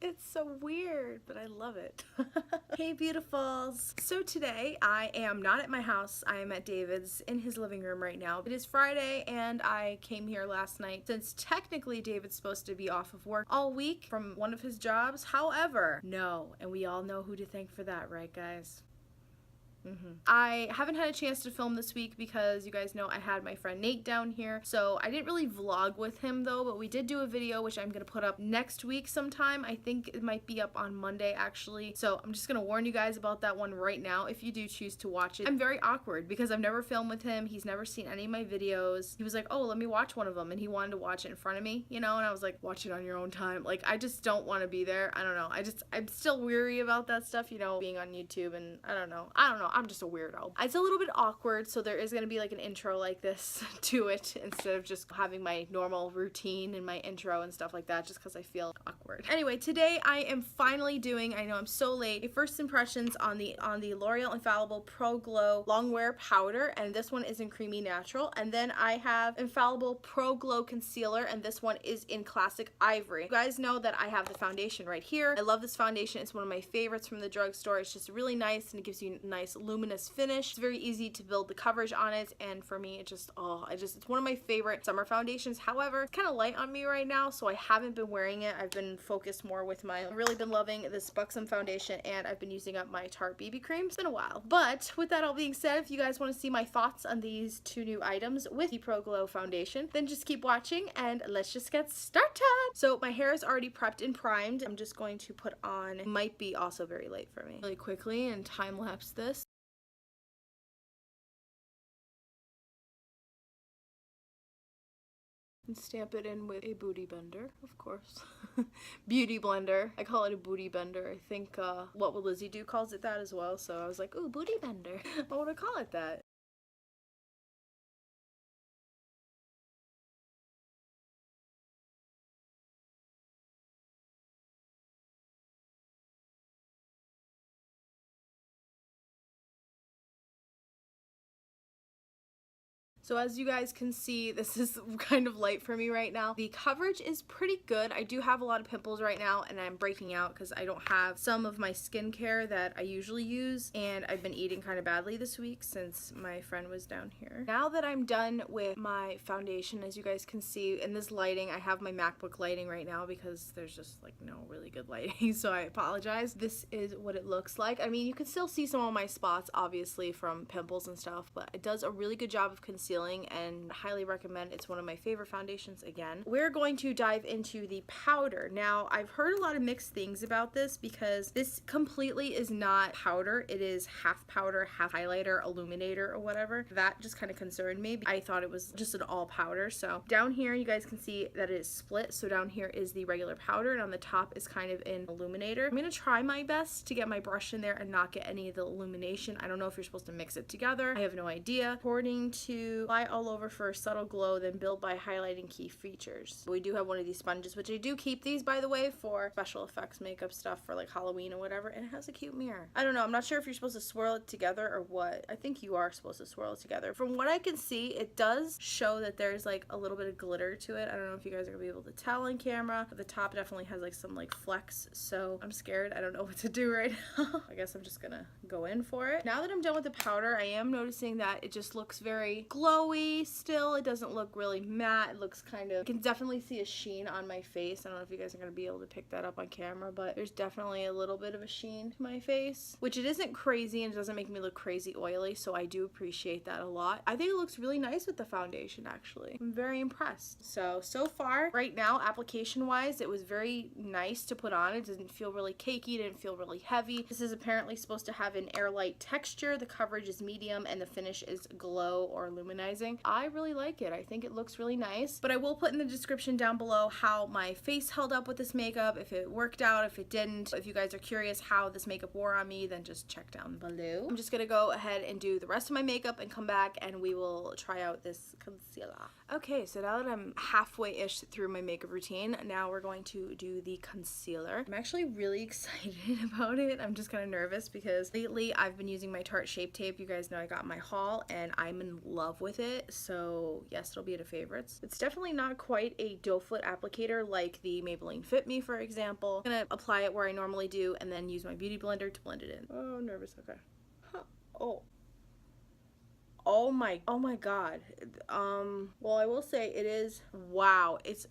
It's so weird, but I love it. Hey beautifuls! So today I am not at my house, I am at David's in his living room right now. It is Friday and I came here last night since technically David's supposed to be off of work all week from one of his jobs. However, no, and we all know who to thank for that, right guys? I haven't had a chance to film this week because you guys know I had my friend Nate down here, so I didn't really vlog with him though, but we did do a video which I'm gonna put up next week sometime. I think it might be up on Monday actually, so I'm just gonna warn you guys about that one right now if you do choose to watch it. I'm very awkward because I've never filmed with him, he's never seen any of my videos. He was like, oh, let me watch one of them, and he wanted to watch it in front of me, you know, and I was like, watch it on your own time. Like, I just don't want to be there. I don't know, I'm still weary about that stuff, you know, being on YouTube, and I don't know, I'm just a weirdo. It's a little bit awkward, so there is going to be like an intro like this to it instead of just having my normal routine and my intro and stuff like that, just because I feel awkward. Anyway, today I am finally doing, I know I'm so late, a first impressions on the L'Oreal Infallible Pro Glow Longwear Powder, and this one is in Creamy Natural, and then I have Infallible Pro Glow Concealer, and this one is in Classic Ivory. You guys know that I have the foundation right here. I love this foundation. It's one of my favorites from the drugstore. It's just really nice and it gives you a nice luminous finish. It's very easy to build the coverage on it, and for me it just it's one of my favorite summer foundations. However, it's kind of light on me right now, so I haven't been wearing it. I've been focused more with I've really been loving this Buxom foundation, and I've been using up my Tarte BB cream. It's been a while, but with that all being said, if you guys want to see my thoughts on these two new items with the Pro Glow foundation, then just keep watching and let's just get started. So my hair is already prepped and primed. I'm just going to put on, it might be also very late for me, really quickly and time lapse this. And stamp it in with a booty bender, of course. Beauty blender. I call it a booty bender. I think What Will Lizzie Do calls it that as well, so I was like, ooh, booty bender. I want to call it that. So as you guys can see, this is kind of light for me right now. The coverage is pretty good. I do have a lot of pimples right now, and I'm breaking out because I don't have some of my skincare that I usually use, and I've been eating kind of badly this week since my friend was down here. Now that I'm done with my foundation, as you guys can see in this lighting, I have my MacBook lighting right now because there's just like no really good lighting, so I apologize. This is what it looks like. I mean, you can still see some of my spots obviously from pimples and stuff, but it does a really good job of concealing, and highly recommend. It's one of my favorite foundations. Again, we're going to dive into the powder. Now, I've heard a lot of mixed things about this because this completely is not powder. It is half powder, half highlighter, illuminator, or whatever. That just kind of concerned me. I thought it was just an all powder. So down here you guys can see that it is split. So down here is the regular powder, and on the top is kind of an illuminator. I'm gonna try my best to get my brush in there and not get any of the illumination. I don't know if you're supposed to mix it together. I have no idea. According to apply all over for a subtle glow, then build by highlighting key features. We do have one of these sponges, which I do keep these, by the way, for special effects makeup stuff for like Halloween or whatever, and it has a cute mirror. I don't know, I'm not sure if you're supposed to swirl it together or what. I think you are supposed to swirl it together. From what I can see, it does show that there's like a little bit of glitter to it. I don't know if you guys are gonna be able to tell on camera, but the top definitely has like some like flecks, so I'm scared. I don't know what to do right now. I guess I'm just gonna go in for it. Now that I'm done with the powder, I am noticing that it just looks very glowy still. It doesn't look really matte. It looks kind of, you can definitely see a sheen on my face. I don't know if you guys are going to be able to pick that up on camera, but there's definitely a little bit of a sheen to my face, which it isn't crazy and it doesn't make me look crazy oily, so I do appreciate that a lot. I think it looks really nice with the foundation, actually. I'm very impressed. So far, right now, application wise, it was very nice to put on. It didn't feel really cakey, didn't feel really heavy. This is apparently supposed to have an airlight texture. The coverage is medium and the finish is glow or luminizing. I really like it. I think it looks really nice, but I will put in the description down below how my face held up with this makeup, if it worked out, if it didn't. If you guys are curious how this makeup wore on me, then just check down below. I'm just gonna go ahead and do the rest of my makeup and come back and we will try out this concealer. Okay, so now that I'm halfway-ish through my makeup routine, now we're going to do the concealer. I'm actually really excited about it. I'm just kind of nervous because lately I've been using my Tarte Shape Tape. You guys know I got my haul and I'm in love with with it, so yes, it'll be to favorites. It's definitely not quite a doe foot applicator like the Maybelline Fit Me, for example. I'm gonna apply it where I normally do and then use my beauty blender to blend it in. Oh, I'm nervous. Okay. Huh. Oh my god. Well, I will say it is, wow, it's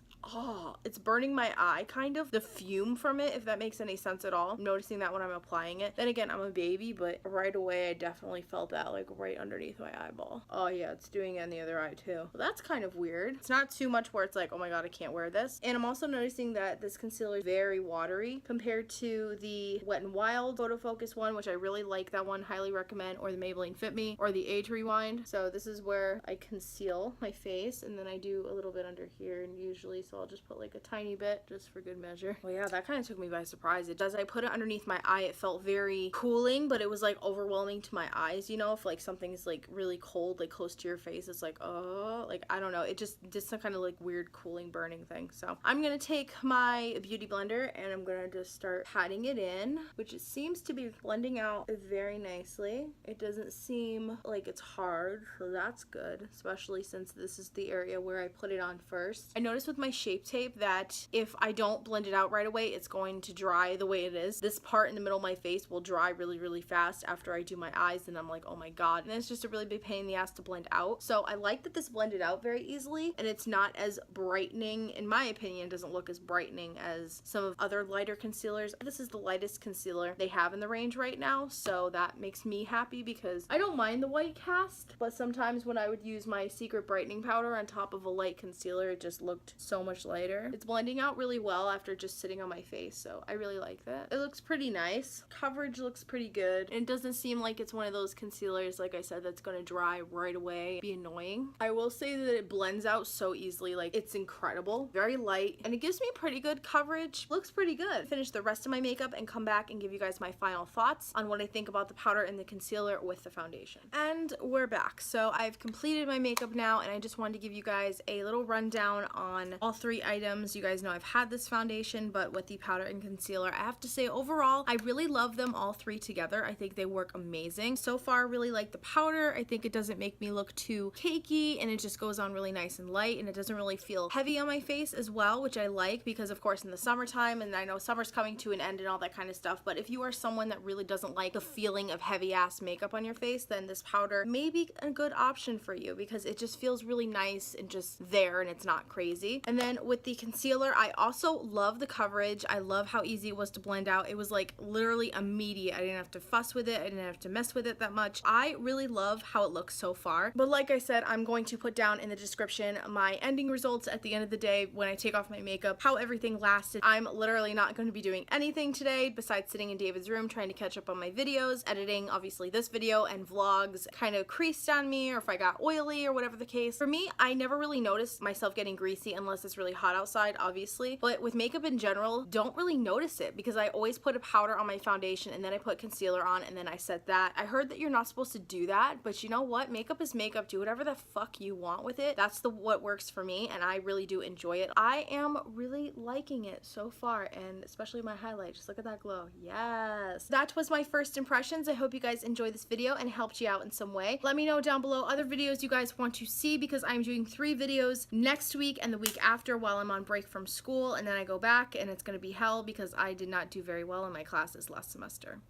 burning my eye, kind of, the fume from it, if that makes any sense at all. I'm noticing that when I'm applying it. Then again, I'm a baby, but right away I definitely felt that, like, right underneath my eyeball. Oh yeah, it's doing it in the other eye too. Well, that's kind of weird. It's not too much where it's like, oh my god, I can't wear this. And I'm also noticing that this concealer is very watery compared to the Wet n Wild Photo Focus one, which I really like that one, highly recommend, or the Maybelline Fit Me, or the Age Rewind. So this is where I conceal my face, and then I do a little bit under here, and usually, so I'll just put like a tiny bit just for good measure. Well, yeah, that kind of took me by surprise. As I put it underneath my eye, it felt very cooling, but it was like overwhelming to my eyes, you know, if like something's like really cold, like close to your face, it's like, oh, like, I don't know, it just did some kind of like weird cooling burning thing. So I'm gonna take my beauty blender and I'm gonna just start patting it in, which it seems to be blending out very nicely. It doesn't seem like it's hard, so that's good, especially since this is the area where I put it on first. I noticed with my Shape Tape that if I don't blend it out right away, it's going to dry the way it is. This part in the middle of my face will dry really fast after I do my eyes, and I'm like, oh my god, and it's just a really big pain in the ass to blend out. So I like that this blended out very easily, and it's not as brightening, in my opinion. It doesn't look as brightening as some of other lighter concealers. This is the lightest concealer they have in the range right now, so that makes me happy because I don't mind the white cast, but sometimes when I would use my secret brightening powder on top of a light concealer, it just looked so much lighter. It's blending out really well after just sitting on my face, so I really like that. It looks pretty nice. Coverage looks pretty good. It doesn't seem like it's one of those concealers, like I said, that's gonna dry right away, be annoying. I will say that it blends out so easily, like, it's incredible. Very light, and it gives me pretty good coverage. Looks pretty good. Finish the rest of my makeup and come back and give you guys my final thoughts on what I think about the powder and the concealer with the foundation. And we're back. So I've completed my makeup now, and I just wanted to give you guys a little rundown on all three items. You guys know I've had this foundation, but with the powder and concealer, I have to say overall, I really love them all three together. I think they work amazing. So far, I really like the powder. I think it doesn't make me look too cakey, and it just goes on really nice and light, and it doesn't really feel heavy on my face as well, which I like because, of course, in the summertime, and I know summer's coming to an end and all that kind of stuff, but if you are someone that really doesn't like the feeling of heavy ass makeup on your face, then this powder may be a good option for you because it just feels really nice and just there, and it's not crazy. And then with the concealer, I also love the coverage. I love how easy it was to blend out. It was like literally immediate. I didn't have to fuss with it. I didn't have to mess with it that much. I really love how it looks so far. But like I said, I'm going to put down in the description my ending results at the end of the day when I take off my makeup, how everything lasted. I'm literally not going to be doing anything today besides sitting in David's room trying to catch up on my videos, editing obviously this video and vlogs kind of creased on me, or if I got oily or whatever the case. For me, I never really noticed myself getting greasy unless it's really hot outside, obviously. But with makeup in general, don't really notice it because I always put a powder on my foundation and then I put concealer on and then I set that. I heard that you're not supposed to do that, but you know what? Makeup is makeup. Do whatever the fuck you want with it. That's what works for me, and I really do enjoy it. I am really liking it so far, and especially my highlight. Just look at that glow. Yes. That was my first impressions. I hope you guys enjoyed this video and helped you out in some way. Let me know down below other videos you guys want to see because I'm doing 3 videos next week and the week after while I'm on break from school, and then I go back and it's gonna be hell because I did not do very well in my classes last semester.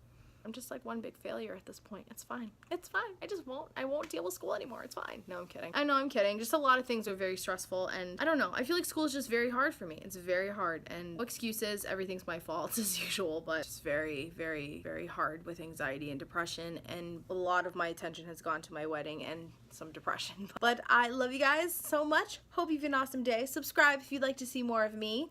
I'm just like one big failure at this point. It's fine. It's fine. I won't deal with school anymore. It's fine. No, I'm kidding. I know I'm kidding. Just a lot of things are very stressful, and I don't know. I feel like school is just very hard for me. It's very hard, and no excuses. Everything's my fault as usual, but it's very hard with anxiety and depression, and a lot of my attention has gone to my wedding and some depression. But I love you guys so much. Hope you have an awesome day. Subscribe if you'd like to see more of me.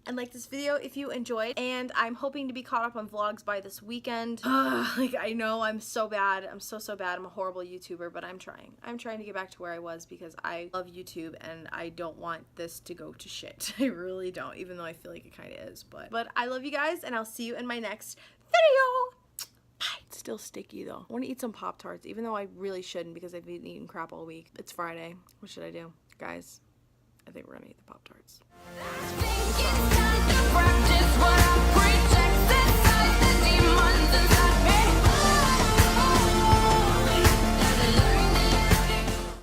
And like this video if you enjoyed, and I'm hoping to be caught up on vlogs by this weekend. Like, I know I'm so bad. I'm so bad. I'm a horrible YouTuber, but I'm trying. I'm trying to get back to where I was because I love YouTube and I don't want this to go to shit. I really don't, even though I feel like it kind of is. But I love you guys, and I'll see you in my next video. Bye. It's still sticky though. I want to eat some Pop-Tarts, even though I really shouldn't because I've been eating crap all week. It's Friday. What should I do? Guys, I think we're gonna eat the Pop-Tarts. Practice what